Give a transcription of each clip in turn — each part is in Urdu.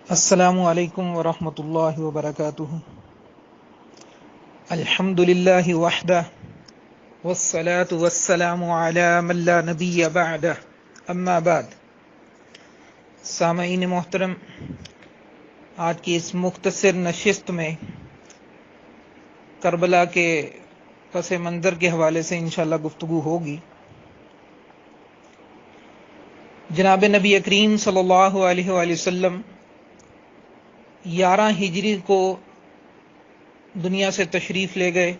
السلام علیکم ورحمۃ اللہ وبرکاتہ۔ الحمد للہ وحدہ والصلاة والسلام علی من لا نبی بعدہ، اما بعد۔ سامعین محترم، آج کی اس مختصر نشست میں کربلا کے پس منظر کے حوالے سے انشاءاللہ گفتگو ہوگی۔ جناب نبی کریم صلی اللہ علیہ وآلہ وسلم 11 ہجری کو دنیا سے تشریف لے گئے،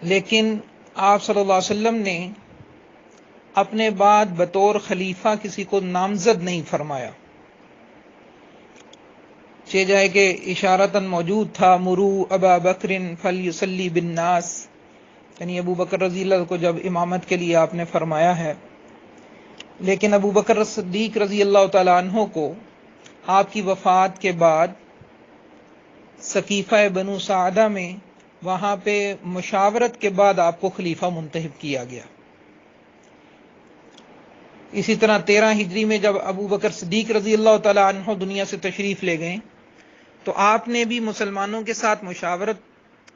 لیکن آپ صلی اللہ علیہ وسلم نے اپنے بعد بطور خلیفہ کسی کو نامزد نہیں فرمایا۔ چہ جائے کہ اشارتاً موجود تھا مرو ابا بکر فلیصلی بالناس، یعنی ابو بکر رضی اللہ کو جب امامت کے لیے آپ نے فرمایا ہے، لیکن ابو بکر صدیق رضی اللہ تعالیٰ عنہ کو آپ کی وفات کے بعد سقیفہ بنو سعدہ میں وہاں پہ مشاورت کے بعد آپ کو خلیفہ منتخب کیا گیا۔ اسی طرح 13 ہجری میں جب ابو بکر صدیق رضی اللہ تعالیٰ عنہ دنیا سے تشریف لے گئے تو آپ نے بھی مسلمانوں کے ساتھ مشاورت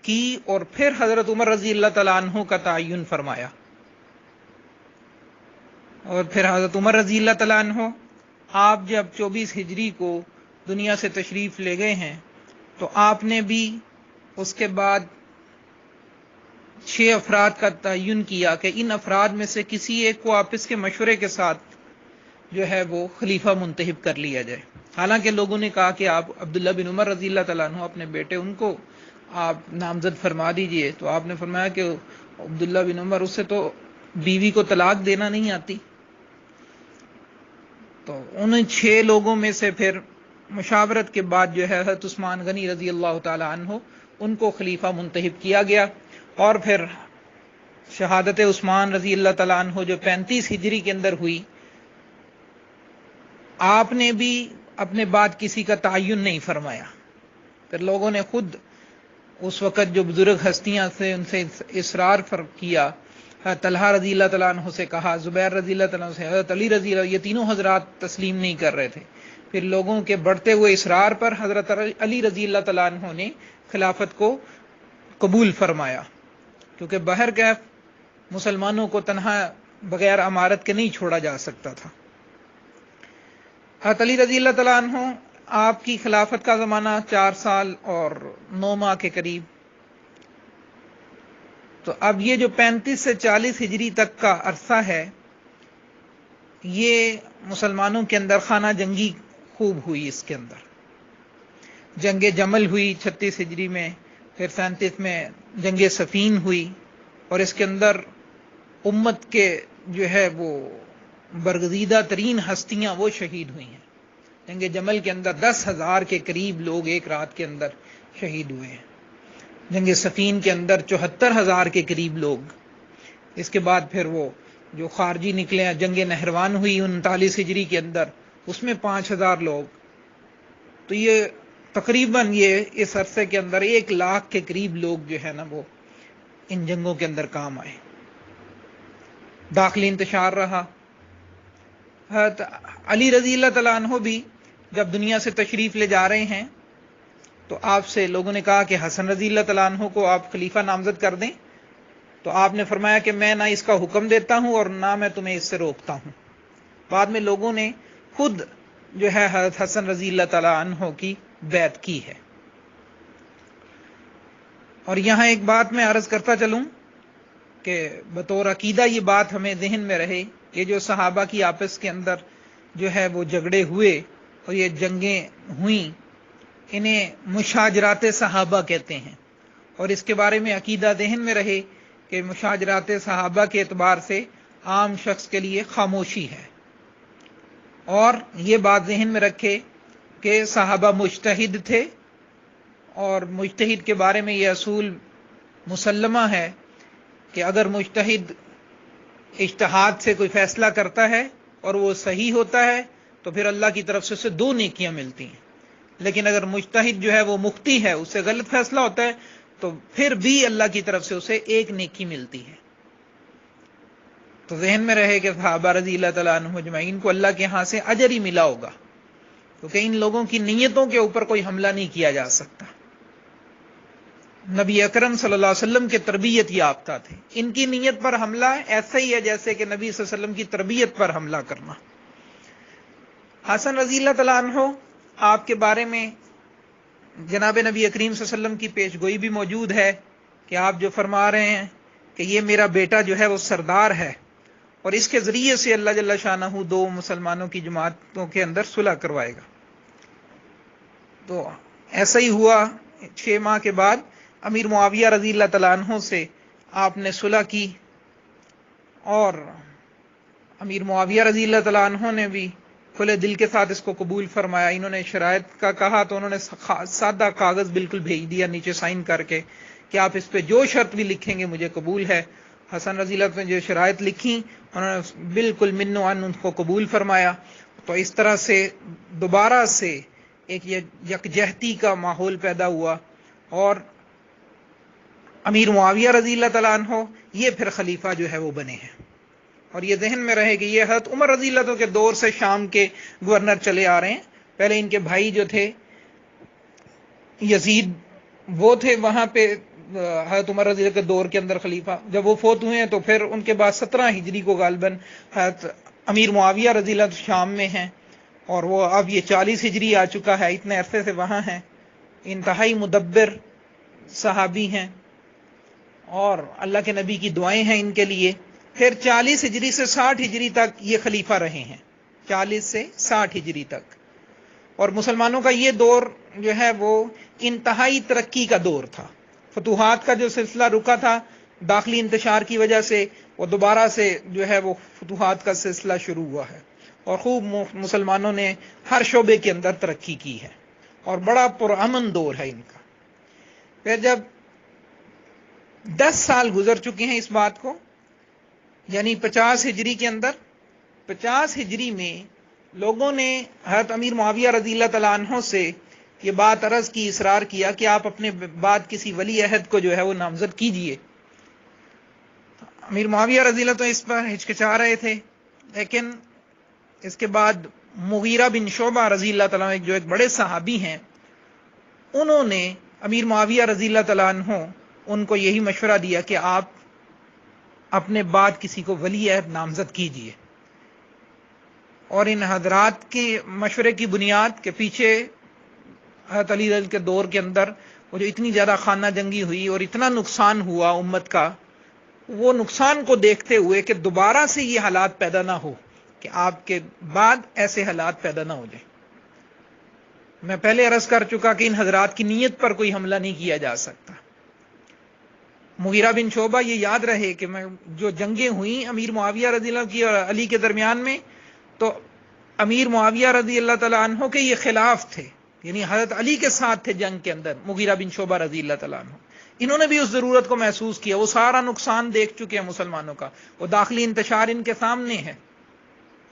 کی اور پھر حضرت عمر رضی اللہ تعالیٰ عنہ کا تعین فرمایا، اور پھر حضرت عمر رضی اللہ تعالیٰ عنہ آپ جب 24 ہجری کو دنیا سے تشریف لے گئے ہیں تو آپ نے بھی اس کے بعد 6 افراد کا تعین کیا کہ ان افراد میں سے کسی ایک کو آپس کے مشورے کے ساتھ جو ہے وہ خلیفہ منتخب کر لیا جائے۔ حالانکہ لوگوں نے کہا کہ آپ عبداللہ بن عمر رضی اللہ تعالیٰ عنہ اپنے بیٹے ان کو آپ نامزد فرما دیجئے، تو آپ نے فرمایا کہ عبداللہ بن عمر، اس سے تو بیوی کو طلاق دینا نہیں آتی۔ تو ان 6 لوگوں میں سے پھر مشاورت کے بعد جو ہے حضرت عثمان غنی رضی اللہ تعالی عنہ ان کو خلیفہ منتخب کیا گیا، اور پھر شہادت عثمان رضی اللہ تعالی عنہ جو 35 ہجری کے اندر ہوئی، آپ نے بھی اپنے بعد کسی کا تعین نہیں فرمایا۔ پھر لوگوں نے خود اس وقت جو بزرگ ہستیاں تھے ان سے اصرار کیا، طلحہ رضی اللہ تعالیٰ عنہ سے کہا، زبیر رضی اللہ تعالیٰ عنہ سے، حضرت علی رضی اللہ، یہ تینوں حضرات تسلیم نہیں کر رہے تھے۔ پھر لوگوں کے بڑھتے ہوئے اصرار پر حضرت علی رضی اللہ تعالیٰ عنہ نے خلافت کو قبول فرمایا، کیونکہ بہر کیف مسلمانوں کو تنہا بغیر امارت کے نہیں چھوڑا جا سکتا تھا۔ حضرت علی رضی اللہ تعالیٰ عنہ آپ کی خلافت کا زمانہ 4 سال اور 9 ماہ کے قریب۔ تو اب یہ جو 35 سے 40 ہجری تک کا عرصہ ہے، یہ مسلمانوں کے اندر خانہ جنگی خوب ہوئی۔ اس کے اندر جنگ جمل ہوئی 36 ہجری میں، پھر 37 میں جنگ صفین ہوئی، اور اس کے اندر امت کے جو ہے وہ برگزیدہ ترین ہستیاں وہ شہید ہوئی ہیں۔ جنگ جمل کے اندر 10,000 کے قریب لوگ ایک رات کے اندر شہید ہوئے ہیں۔ جنگ صفین کے اندر 74,000 کے قریب لوگ۔ اس کے بعد پھر وہ جو خارجی نکلے ہیں، جنگ نہروان ہوئی 39 ہجری کے اندر، اس میں 5,000 لوگ۔ تو یہ تقریباً یہ اس عرصے کے اندر 1 لاکھ کے قریب لوگ جو ہے نا وہ ان جنگوں کے اندر کام آئے۔ داخلی انتشار رہا۔ حضرت علی رضی اللہ تعالیٰ عنہ بھی جب دنیا سے تشریف لے جا رہے ہیں تو آپ سے لوگوں نے کہا کہ حسن رضی اللہ تعالیٰ عنہ کو آپ خلیفہ نامزد کر دیں، تو آپ نے فرمایا کہ میں نہ اس کا حکم دیتا ہوں اور نہ میں تمہیں اس سے روکتا ہوں۔ بعد میں لوگوں نے خود جو ہے حضرت حسن رضی اللہ تعالیٰ عنہ کی بیعت کی ہے۔ اور یہاں ایک بات میں عرض کرتا چلوں کہ بطور عقیدہ یہ بات ہمیں ذہن میں رہے، یہ جو صحابہ کی آپس کے اندر جو ہے وہ جھگڑے ہوئے اور یہ جنگیں ہوئیں، انہیں مشاجرات صحابہ کہتے ہیں، اور اس کے بارے میں عقیدہ ذہن میں رہے کہ مشاجرات صحابہ کے اعتبار سے عام شخص کے لیے خاموشی ہے۔ اور یہ بات ذہن میں رکھے کہ صحابہ مجتہد تھے، اور مجتہد کے بارے میں یہ اصول مسلمہ ہے کہ اگر مجتہد اجتہاد سے کوئی فیصلہ کرتا ہے اور وہ صحیح ہوتا ہے تو پھر اللہ کی طرف سے اسے 2 نیکیاں ملتی ہیں، لیکن اگر مجتہد جو ہے وہ مخطی ہے، اس سے غلط فیصلہ ہوتا ہے، تو پھر بھی اللہ کی طرف سے اسے 1 نیکی ملتی ہے۔ تو ذہن میں رہے کہ صحابہ رضی اللہ تعالیٰ عنہ اجمعین کو اللہ کے ہاں سے اجر ہی ملا ہوگا، کیونکہ ان لوگوں کی نیتوں کے اوپر کوئی حملہ نہیں کیا جا سکتا۔ نبی اکرم صلی اللہ علیہ وسلم کے تربیت یافتہ تھے، ان کی نیت پر حملہ ایسا ہی ہے جیسے کہ نبی صلی اللہ علیہ وسلم کی تربیت پر حملہ کرنا۔ حسن رضی اللہ تعالیٰ عنہ، آپ کے بارے میں جناب نبی کریم صلی اللہ علیہ وسلم کی پیش گوئی بھی موجود ہے کہ آپ جو فرما رہے ہیں کہ یہ میرا بیٹا جو ہے وہ سردار ہے، اور اس کے ذریعے سے اللہ جل شانہ دو مسلمانوں کی جماعتوں کے اندر صلح کروائے گا۔ تو ایسا ہی ہوا، 6 ماہ کے بعد امیر معاویہ رضی اللہ تعالیٰ عنہ سے آپ نے صلح کی، اور امیر معاویہ رضی اللہ تعالیٰ عنہ نے بھی کھلے دل کے ساتھ اس کو قبول فرمایا۔ انہوں نے شرائط کا کہا تو انہوں نے سادہ کاغذ بالکل بھیج دیا نیچے سائن کر کے کہ آپ اس پہ جو شرط بھی لکھیں گے مجھے قبول ہے۔ حسن رضی اللہ نے جو شرائط لکھی انہوں نے بالکل من و عن ان کو قبول فرمایا۔ تو اس طرح سے دوبارہ سے ایک یکجہتی کا ماحول پیدا ہوا، اور امیر معاویہ رضی اللہ تعالیٰ عنہ یہ پھر خلیفہ جو ہے وہ بنے ہیں۔ اور یہ ذہن میں رہے کہ یہ حضرت عمر رضی اللہ عنہ کے دور سے شام کے گورنر چلے آ رہے ہیں۔ پہلے ان کے بھائی جو تھے یزید، وہ تھے وہاں پہ حضرت عمر رضی اللہ کے دور کے اندر خلیفہ۔ جب وہ فوت ہوئے ہیں تو پھر ان کے بعد 17 ہجری کو غالباً حضرت امیر معاویہ رضی اللہ عنہ شام میں ہیں، اور وہ اب یہ 40 ہجری آ چکا ہے، اتنے عرصے سے وہاں ہیں۔ انتہائی مدبر صحابی ہیں، اور اللہ کے نبی کی دعائیں ہیں ان کے لیے۔ پھر 40 ہجری سے 60 ہجری تک یہ خلیفہ رہے ہیں، 40 سے 60 ہجری تک۔ اور مسلمانوں کا یہ دور جو ہے وہ انتہائی ترقی کا دور تھا۔ فتوحات کا جو سلسلہ رکا تھا داخلی انتشار کی وجہ سے، وہ دوبارہ سے جو ہے وہ فتوحات کا سلسلہ شروع ہوا ہے، اور خوب مسلمانوں نے ہر شعبے کے اندر ترقی کی ہے، اور بڑا پرامن دور ہے ان کا۔ پھر جب 10 سال گزر چکے ہیں اس بات کو، یعنی 50 ہجری کے اندر، 50 ہجری میں لوگوں نے حضرت امیر معاویہ رضی اللہ تعالیٰ عنہ سے یہ بات عرض کی، اصرار کیا کہ آپ اپنے بعد کسی ولی عہد کو جو ہے وہ نامزد کیجئے۔ امیر معاویہ رضی اللہ تعالیٰ اس پر ہچکچا رہے تھے، لیکن اس کے بعد مغیرہ بن شعبہ رضی اللہ تعالیٰ جو ایک بڑے صحابی ہیں، انہوں نے امیر معاویہ رضی اللہ تعالیٰ عنہ ان کو یہی مشورہ دیا کہ آپ اپنے بعد کسی کو ولی عہد نامزد کیجئے۔ اور ان حضرات کے مشورے کی بنیاد کے پیچھے حضرت علی رضی کے دور کے اندر وہ جو اتنی زیادہ خانہ جنگی ہوئی اور اتنا نقصان ہوا امت کا، وہ نقصان کو دیکھتے ہوئے کہ دوبارہ سے یہ حالات پیدا نہ ہو، کہ آپ کے بعد ایسے حالات پیدا نہ ہو جائیں۔ میں پہلے عرض کر چکا کہ ان حضرات کی نیت پر کوئی حملہ نہیں کیا جا سکتا۔ مغیرہ بن شعبہ، یہ یاد رہے کہ جو جنگیں ہوئیں امیر معاویہ رضی اللہ کی اور علی کے درمیان میں، تو امیر معاویہ رضی اللہ تعالیٰ عنہ کے یہ خلاف تھے، یعنی حضرت علی کے ساتھ تھے جنگ کے اندر مغیرہ بن شعبہ رضی اللہ تعالیٰ عنہ۔ انہوں نے بھی اس ضرورت کو محسوس کیا، وہ سارا نقصان دیکھ چکے ہیں مسلمانوں کا، وہ داخلی انتشار ان کے سامنے ہے،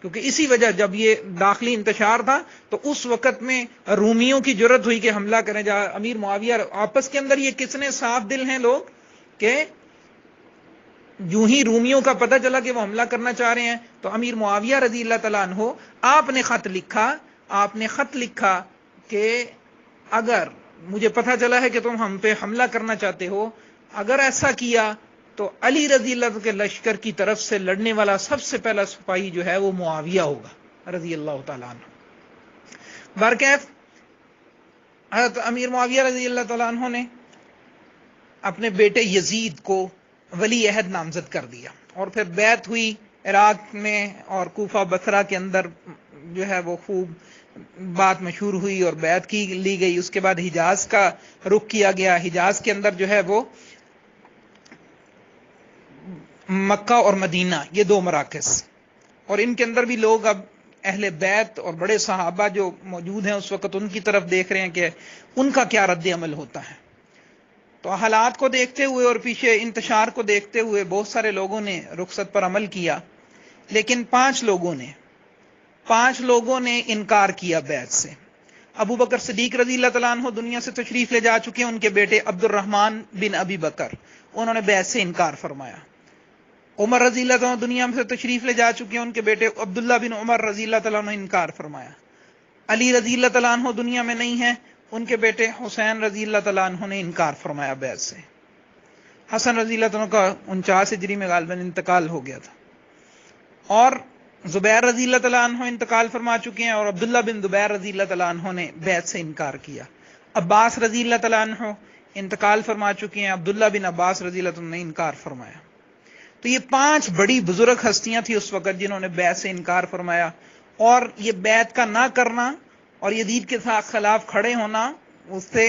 کیونکہ اسی وجہ جب یہ داخلی انتشار تھا تو اس وقت میں رومیوں کی جرت ہوئی کہ حملہ کریں۔ جا امیر معاویہ آپس کے اندر یہ کتنے صاف دل ہیں لوگ کہ یوں ہی رومیوں کا پتہ چلا کہ وہ حملہ کرنا چاہ رہے ہیں تو امیر معاویہ رضی اللہ تعالیٰ عنہ آپ نے خط لکھا کہ اگر مجھے پتہ چلا ہے کہ تم ہم پہ حملہ کرنا چاہتے ہو، اگر ایسا کیا تو علی رضی اللہ عنہ کے لشکر کی طرف سے لڑنے والا سب سے پہلا سپاہی جو ہے وہ معاویہ ہوگا رضی اللہ تعالیٰ عنہ۔ برکیف حضرت امیر معاویہ رضی اللہ تعالیٰ عنہ نے اپنے بیٹے یزید کو ولی عہد نامزد کر دیا، اور پھر بیعت ہوئی عراق میں اور کوفہ بصرہ کے اندر جو ہے وہ خوب بات مشہور ہوئی اور بیعت کی لی گئی۔ اس کے بعد حجاز کا رخ کیا گیا۔ حجاز کے اندر جو ہے وہ مکہ اور مدینہ، یہ 2 مراکز، اور ان کے اندر بھی لوگ اب اہل بیت اور بڑے صحابہ جو موجود ہیں اس وقت ان کی طرف دیکھ رہے ہیں کہ ان کا کیا رد عمل ہوتا ہے۔ تو حالات کو دیکھتے ہوئے اور پیچھے انتشار کو دیکھتے ہوئے بہت سارے لوگوں نے رخصت پر عمل کیا، لیکن 5 لوگوں نے انکار کیا بیعت سے۔ ابو بکر صدیق رضی اللہ تعالیٰ عنہ دنیا سے تشریف لے جا چکے ہیں، ان کے بیٹے عبد الرحمن بن ابی بکر، انہوں نے بیعت سے انکار فرمایا۔ عمر رضی اللہ تعالیٰ دنیا میں سے تشریف لے جا چکے ہیں، ان کے بیٹے عبداللہ بن عمر رضی اللہ تعالیٰ نے انکار فرمایا۔ علی رضی اللہ تعالیٰ عنہ دنیا میں نہیں ہیں، ان کے بیٹے حسین رضی اللہ تعالیٰ عنہ نے انکار فرمایا بیعت سے۔ حسن رضی اللہ تعالیٰ کا 49 ہجری میں غالباً انتقال ہو گیا تھا، اور زبیر رضی اللہ تعالیٰ عنہ انتقال فرما چکے ہیں، اور عبداللہ بن زبیر رضی اللہ تعالیٰ عنہ نے بیعت سے انکار کیا۔ عباس رضی اللہ تعالیٰ عنہ انتقال فرما چکے ہیں، عبداللہ بن عباس رضی اللہ تعالیٰ عنہ نے انکار فرمایا۔ تو یہ 5 بڑی بزرگ ہستیاں تھیں اس وقت جنہوں نے بیعت سے انکار فرمایا، اور یہ بیعت کا نہ کرنا اور یزید کے ساتھ خلاف کھڑے ہونا، اس سے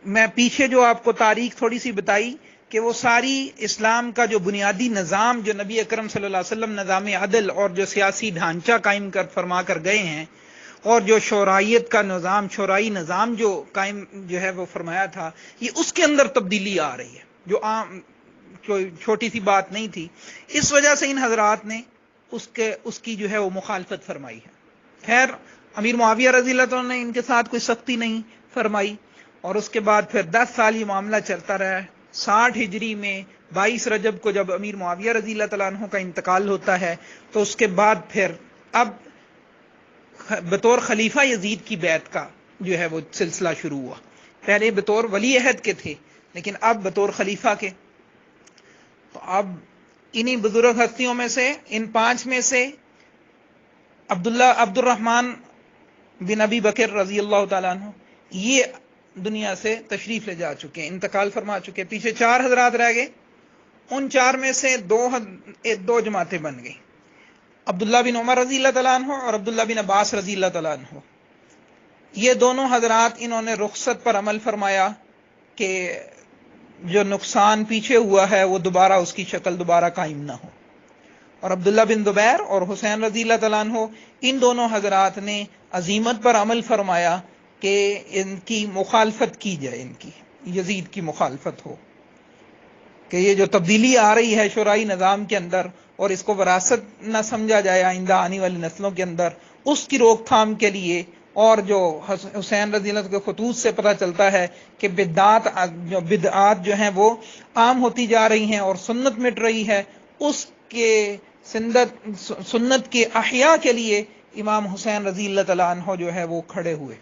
میں پیچھے جو آپ کو تاریخ تھوڑی سی بتائی کہ وہ ساری اسلام کا جو بنیادی نظام جو نبی اکرم صلی اللہ علیہ وسلم نظام عدل اور جو سیاسی ڈھانچہ قائم کر فرما کر گئے ہیں، اور جو شورائیت کا نظام، شورائی نظام جو قائم جو ہے وہ فرمایا تھا، یہ اس کے اندر تبدیلی آ رہی ہے، جو عام چھوٹی سی بات نہیں تھی۔ اس وجہ سے ان حضرات نے اس کی جو ہے وہ مخالفت فرمائی ہے۔ خیر، امیر معاویہ رضی اللہ عنہ نے ان کے ساتھ کوئی سختی نہیں فرمائی، اور اس کے بعد پھر 10 سال یہ معاملہ چلتا رہا۔ 60 ہجری میں 22 رجب کو جب امیر معاویہ رضی اللہ تعالیٰ عنہ کا انتقال ہوتا ہے، تو اس کے بعد پھر اب بطور خلیفہ یزید کی بیعت کا جو ہے وہ سلسلہ شروع ہوا۔ پہلے بطور ولی عہد کے تھے، لیکن اب بطور خلیفہ کے۔ تو اب انہی بزرگ ہستیوں میں سے، ان 5 میں سے عبد الرحمن بن ابی بکر رضی اللہ تعالیٰ عنہ یہ دنیا سے تشریف لے جا چکے ہیں، انتقال فرما چکے ہیں۔ پیچھے 4 حضرات رہ گئے، ان 4 میں سے 2 جماعتیں بن گئی، عبداللہ بن عمر رضی اللہ تعالیٰ عنہ اور عبداللہ بن عباس رضی اللہ تعالیٰ عنہ۔ یہ دونوں حضرات انہوں نے رخصت پر عمل فرمایا کہ جو نقصان پیچھے ہوا ہے وہ دوبارہ اس کی شکل دوبارہ قائم نہ ہو، اور عبداللہ بن زبیر اور حسین رضی اللہ تعالیٰ عنہ ان دونوں حضرات نے عزیمت پر عمل فرمایا کہ ان کی مخالفت کی جائے، ان کی یزید کی مخالفت ہو، کہ یہ جو تبدیلی آ رہی ہے شورائی نظام کے اندر، اور اس کو وراثت نہ سمجھا جائے آئندہ آنے والی نسلوں کے اندر، اس کی روک تھام کے لیے۔ اور جو حسین رضی اللہ عنہ کے خطوط سے پتہ چلتا ہے کہ بدعات جو ہیں وہ عام ہوتی جا رہی ہیں اور سنت مٹ رہی ہے، اس کے سنت کے احیاء کے لیے امام حسین رضی اللہ تعالیٰ عنہ جو ہے وہ کھڑے ہوئے۔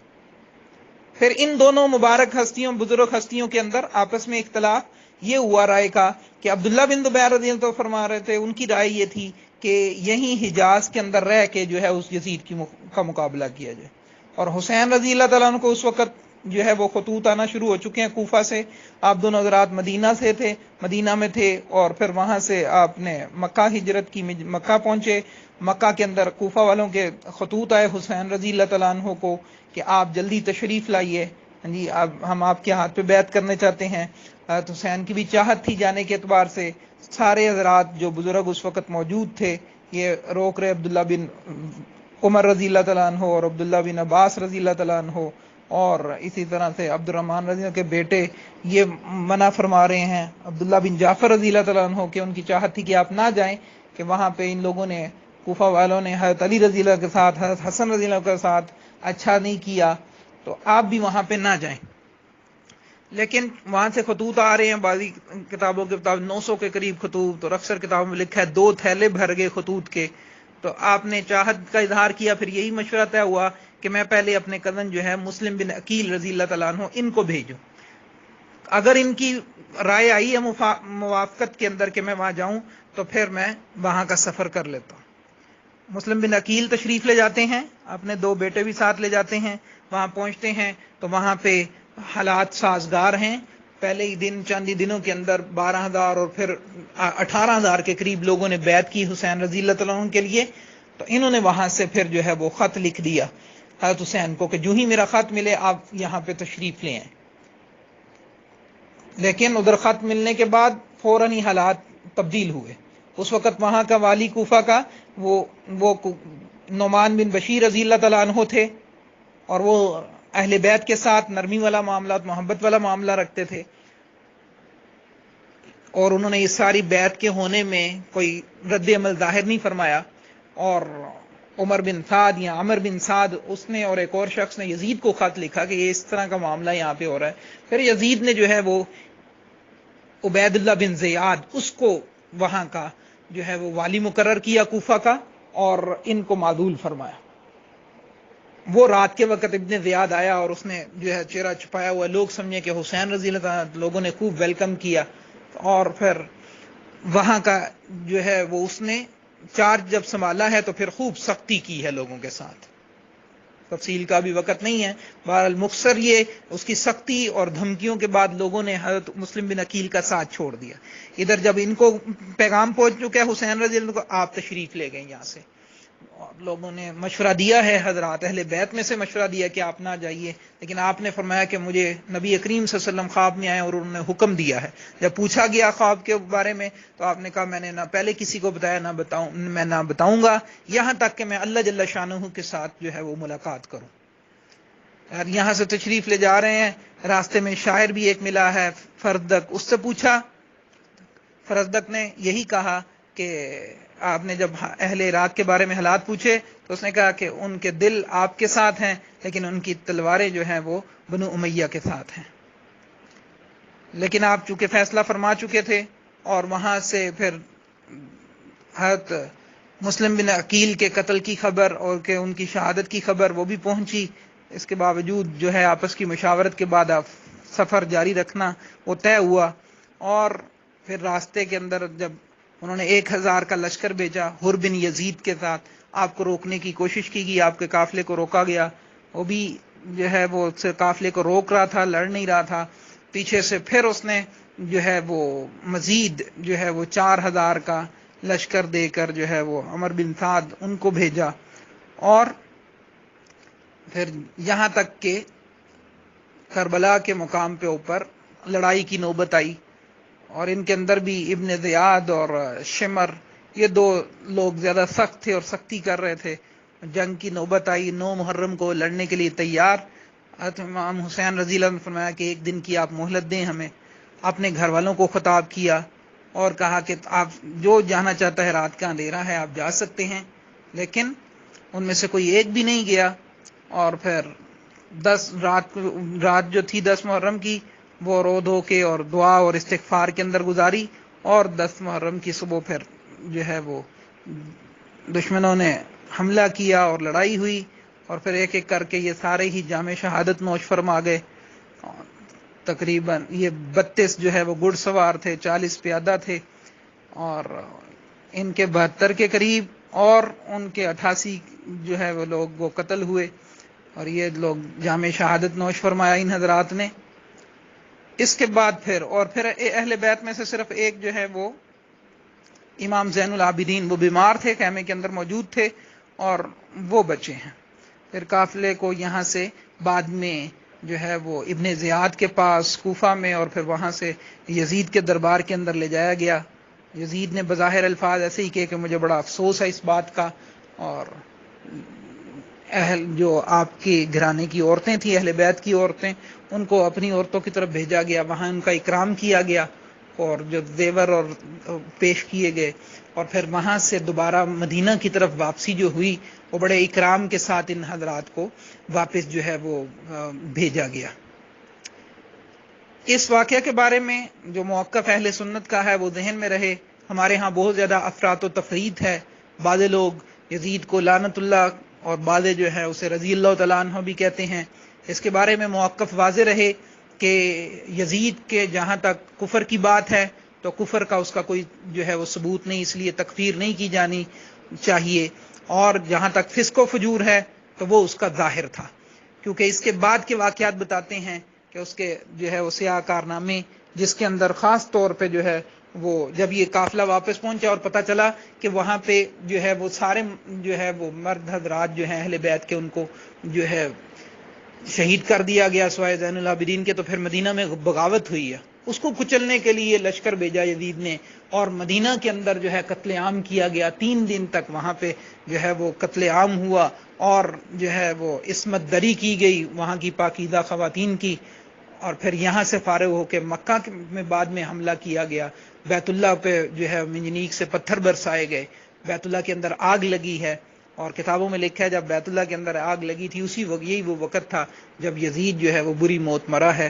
پھر ان دونوں مبارک ہستیوں، بزرگ ہستیوں کے اندر آپس میں اختلاف یہ ہوا رائے کا کہ عبداللہ بن زبیر رضی اللہ عنہ فرما رہے تھے، ان کی رائے یہ تھی کہ یہیں حجاز کے اندر رہ کے جو ہے اس یزید کا مقابلہ کیا جائے، اور حسین رضی اللہ تعالیٰ عنہ کو اس وقت جو ہے وہ خطوط آنا شروع ہو چکے ہیں کوفہ سے۔ آپ دونوں حضرات مدینہ میں تھے، اور پھر وہاں سے آپ نے مکہ ہجرت کی، مکہ پہنچے۔ مکہ کے اندر کوفہ والوں کے خطوط آئے حسین رضی اللہ تعالیٰ عنہ کو کہ آپ جلدی تشریف لائیے، جی ہم آپ کے ہاتھ پہ بیعت کرنے چاہتے ہیں۔ حسین کی بھی چاہت تھی جانے کے اعتبار سے۔ سارے حضرات جو بزرگ اس وقت موجود تھے یہ روک رہے، عبداللہ بن عمر رضی اللہ تعالیٰ عنہ اور عبداللہ بن عباس رضی اللہ تعالیٰ عنہ، اور اسی طرح سے عبد الرحمن رضی اللہ کے بیٹے یہ منع فرما رہے ہیں، عبداللہ بن جعفر رضی اللہ تعالیٰ عنہ، کہ ان کی چاہت تھی کہ آپ نہ جائیں، کہ وہاں پہ ان لوگوں نے، کوفہ والوں نے حضرت علی رضی اللہ کے ساتھ، حضرت حسن رضی اللہ کے ساتھ اچھا نہیں کیا، تو آپ بھی وہاں پہ نہ جائیں۔ لیکن وہاں سے خطوط آ رہے ہیں، بعضی کتابوں کے مطابق 900 کے قریب خطوط، اور اکثر کتابوں میں لکھا ہے 2 تھیلے بھر گئے خطوط کے۔ تو آپ نے چاہت کا اظہار کیا، پھر یہی مشورہ طے ہوا کہ میں پہلے اپنے کزن جو ہے مسلم بن عقیل رضی اللہ تعالیٰ عنہ ان کو بھیجوں، اگر ان کی رائے آئی ہے موافقت کے اندر کہ میں وہاں جاؤں تو پھر میں وہاں کا سفر کر لیتا ہوں۔ مسلم بن عقیل تشریف لے جاتے ہیں، اپنے 2 بیٹے بھی ساتھ لے جاتے ہیں، وہاں پہنچتے ہیں تو وہاں پہ حالات سازگار ہیں۔ پہلے ہی دن، چند ہی دنوں کے اندر 12,000 اور پھر 18,000 کے قریب لوگوں نے بیعت کی حسین رضی اللہ تعالیٰ عنہ کے لیے۔ تو انہوں نے وہاں سے پھر جو ہے وہ خط لکھ دیا حضرت حسین کو کہ جو ہی میرا خط ملے آپ یہاں پہ تشریف لے آئیں۔ لیکن ادھر خط ملنے کے بعد فوراً ہی حالات تبدیل ہوئے۔ اس وقت وہاں کا والی کوفہ کا وہ نعمان بن بشیر رضی اللہ تعالیٰ عنہ تھے، اور وہ اہل بیت کے ساتھ نرمی والا معاملات، محبت والا معاملہ رکھتے تھے، اور انہوں نے اس ساری بیعت کے ہونے میں کوئی رد عمل ظاہر نہیں فرمایا۔ اور عمر بن سعد یا عمر بن سعد، اس نے اور ایک اور شخص نے یزید کو خط لکھا کہ یہ اس طرح کا معاملہ یہاں پہ ہو رہا ہے۔ پھر یزید نے جو ہے وہ عبید اللہ بن زیاد اس کو وہاں کا جو ہے وہ والی مقرر کیا کوفہ کا اور ان کو معدول فرمایا۔ وہ رات کے وقت ابن زیاد آیا اور اس نے جو ہے چہرہ چھپایا ہوا، لوگ سمجھے کہ حسین رضی اللہ عنہ، لوگوں نے خوب ویلکم کیا، اور پھر وہاں کا جو ہے وہ اس نے چارج جب سنبھالا ہے تو پھر خوب سختی کی ہے لوگوں کے ساتھ۔ تفصیل کا بھی وقت نہیں ہے، بہرحال مختصر یہ اس کی سختی اور دھمکیوں کے بعد لوگوں نے حضرت مسلم بن عقیل کا ساتھ چھوڑ دیا۔ ادھر جب ان کو پیغام پہنچ چکا ہے حسین رضی اللہ عنہ کو، آپ تشریف لے گئے یہاں سے، اور لوگوں نے مشورہ دیا ہے، حضرات اہل بیت میں سے مشورہ دیا کہ آپ نہ جائیے، لیکن آپ نے فرمایا کہ مجھے نبی کریم صلی اللہ علیہ وسلم خواب میں آئے اور انہوں نے حکم دیا ہے۔ جب پوچھا گیا خواب کے بارے میں تو آپ نے کہا میں نے نہ پہلے کسی کو بتایا، میں نہ بتاؤں گا یہاں تک کہ میں اللہ جل شانہ کے ساتھ جو ہے وہ ملاقات کروں۔ اور یہاں سے تشریف لے جا رہے ہیں، راستے میں شاعر بھی ایک ملا ہے فردق، اس سے پوچھا، فرزدق نے یہی کہا کہ آپ نے جب اہل عراق کے بارے میں حالات پوچھے تو اس نے کہا کہ ان کے دل آپ کے ساتھ ہیں لیکن ان کی تلواریں جو ہیں وہ بنو امیہ کے ساتھ ہیں۔ لیکن آپ چونکہ فیصلہ فرما چکے تھے اور وہاں سے پھر حضرت مسلم بن عقیل کے قتل کی خبر اور کہ ان کی شہادت کی خبر وہ بھی پہنچی، اس کے باوجود جو ہے آپس کی مشاورت کے بعد آپ سفر جاری رکھنا وہ طے ہوا۔ اور پھر راستے کے اندر جب انہوں نے 1000 کا لشکر بھیجا حر بن یزید کے ساتھ، آپ کو روکنے کی کوشش کی گئی، آپ کے قافلے کو روکا گیا، وہ بھی جو ہے وہ قافلے کو روک رہا تھا، لڑ نہیں رہا تھا۔ پیچھے سے پھر اس نے جو ہے وہ مزید جو ہے وہ 4000 کا لشکر دے کر جو ہے وہ عمر بن سعد ان کو بھیجا، اور پھر یہاں تک کہ کربلا کے مقام پہ اوپر لڑائی کی نوبت آئی، اور ان کے اندر بھی ابن زیاد اور شمر یہ 2 لوگ زیادہ سخت تھے اور سختی کر رہے تھے۔ جنگ کی نوبت آئی، 9 محرم کو لڑنے کے لیے تیار۔ حضرت امام حسین رضی اللہ عنہ نے فرمایا کہ 1 دن کی آپ مہلت دیں ہمیں۔ اپنے گھر والوں کو خطاب کیا اور کہا کہ آپ جو جانا چاہتا ہے، رات کا اندھیرا ہے، آپ جا سکتے ہیں، لیکن ان میں سے کوئی ایک بھی نہیں گیا۔ اور پھر 10 رات جو تھی 10 محرم کی وہ رو دھو کے اور دعا اور استغفار کے اندر گزاری، اور 10 محرم کی صبح پھر جو ہے وہ دشمنوں نے حملہ کیا اور لڑائی ہوئی، اور پھر ایک ایک کر کے یہ سارے ہی جام شہادت نوش فرما گئے۔ تقریباً یہ 32 جو ہے وہ گھڑ سوار تھے، 40 پیادہ تھے، اور ان کے 72 کے قریب اور ان کے 88 جو ہے وہ لوگ وہ قتل ہوئے، اور یہ لوگ جام شہادت نوش فرمایا ان حضرات نے۔ اس کے بعد پھر اہل بیت میں سے صرف ایک جو ہے وہ امام زین العابدین، وہ بیمار تھے، خیمے کے اندر موجود تھے اور وہ بچے ہیں۔ پھر قافلے کو یہاں سے بعد میں جو ہے وہ ابن زیاد کے پاس کوفہ میں اور پھر وہاں سے یزید کے دربار کے اندر لے جایا گیا۔ یزید نے بظاہر الفاظ ایسے ہی کہے کہ مجھے بڑا افسوس ہے اس بات کا، اور جو آپ کی گھرانے کی عورتیں تھیں، اہل بیت کی عورتیں، ان کو اپنی عورتوں کی طرف بھیجا گیا، وہاں ان کا اکرام کیا گیا اور جو زیور اور پیش کیے گئے، اور پھر وہاں سے دوبارہ مدینہ کی طرف واپسی جو ہوئی وہ بڑے اکرام کے ساتھ ان حضرات کو واپس جو ہے وہ بھیجا گیا۔ اس واقعہ کے بارے میں جو موقف اہل سنت کا ہے وہ ذہن میں رہے۔ ہمارے ہاں بہت زیادہ افراط و تفرید ہے، بعض لوگ یزید کو لعنت اللہ اور بعض جو ہے اسے رضی اللہ تعالیٰ عنہ بھی کہتے ہیں۔ اس کے بارے میں موقف واضح رہے کہ یزید کے جہاں تک کفر کی بات ہے تو کفر کا اس کا کوئی جو ہے وہ ثبوت نہیں، اس لیے تکفیر نہیں کی جانی چاہیے، اور جہاں تک فسق و فجور ہے تو وہ اس کا ظاہر تھا، کیونکہ اس کے بعد کے واقعات بتاتے ہیں کہ اس کے جو ہے وہ سیاہ کارنامے، جس کے اندر خاص طور پہ جو ہے وہ جب یہ قافلہ واپس پہنچا اور پتہ چلا کہ وہاں پہ جو ہے وہ سارے جو ہے وہ مرد حضرات جو ہیں اہل بیت کے ان کو جو ہے شہید کر دیا گیا سوائے زین العابدین کے، تو پھر مدینہ میں بغاوت ہوئی ہے۔ اس کو کچلنے کے لیے لشکر بھیجا یزید نے، اور مدینہ کے اندر جو ہے قتل عام کیا گیا۔ 3 دن تک وہاں پہ جو ہے وہ قتل عام ہوا، اور جو ہے وہ عصمت دری کی گئی وہاں کی پاکیزہ خواتین کی، اور پھر یہاں سے فارغ ہو کے مکہ میں بعد میں حملہ کیا گیا۔ بیت اللہ پہ جو ہے منجنیق سے پتھر برسائے گئے، بیت اللہ کے اندر آگ لگی ہے، اور کتابوں میں لکھا ہے جب بیت اللہ کے اندر آگ لگی تھی اسی وقت یہی وہ وقت تھا جب یزید جو ہے وہ بری موت مرا ہے۔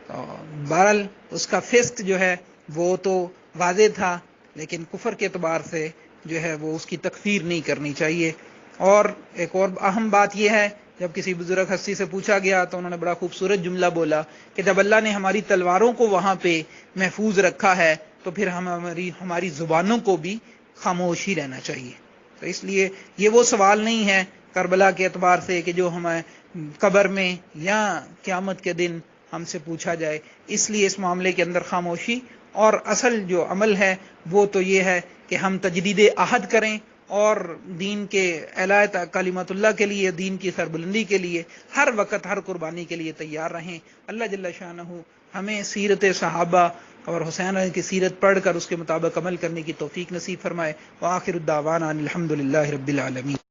بہرحال اس کا فسق جو ہے وہ تو واضح تھا، لیکن کفر کے اعتبار سے جو ہے وہ اس کی تکفیر نہیں کرنی چاہیے۔ اور ایک اور اہم بات یہ ہے، جب کسی بزرگ ہستی سے پوچھا گیا تو انہوں نے بڑا خوبصورت جملہ بولا کہ جب اللہ نے ہماری تلواروں کو وہاں پہ محفوظ رکھا ہے تو پھر ہماری زبانوں کو بھی خاموش ہی رہنا چاہیے۔ تو اس لیے یہ وہ سوال نہیں ہے کربلا کے اعتبار سے کہ جو ہمیں قبر میں یا قیامت کے دن ہم سے پوچھا جائے، اس لیے اس معاملے کے اندر خاموشی، اور اصل جو عمل ہے وہ تو یہ ہے کہ ہم تجدید عہد کریں اور دین کے اعلاء کلمت اللہ کے لیے، دین کی سربلندی کے لیے ہر وقت ہر قربانی کے لیے تیار رہیں۔ اللہ جل شانہ ہمیں سیرت صحابہ اور حسین کی سیرت پڑھ کر اس کے مطابق عمل کرنے کی توفیق نصیب فرمائے۔ وآخر الدعوانا الحمد للہ رب العالمین۔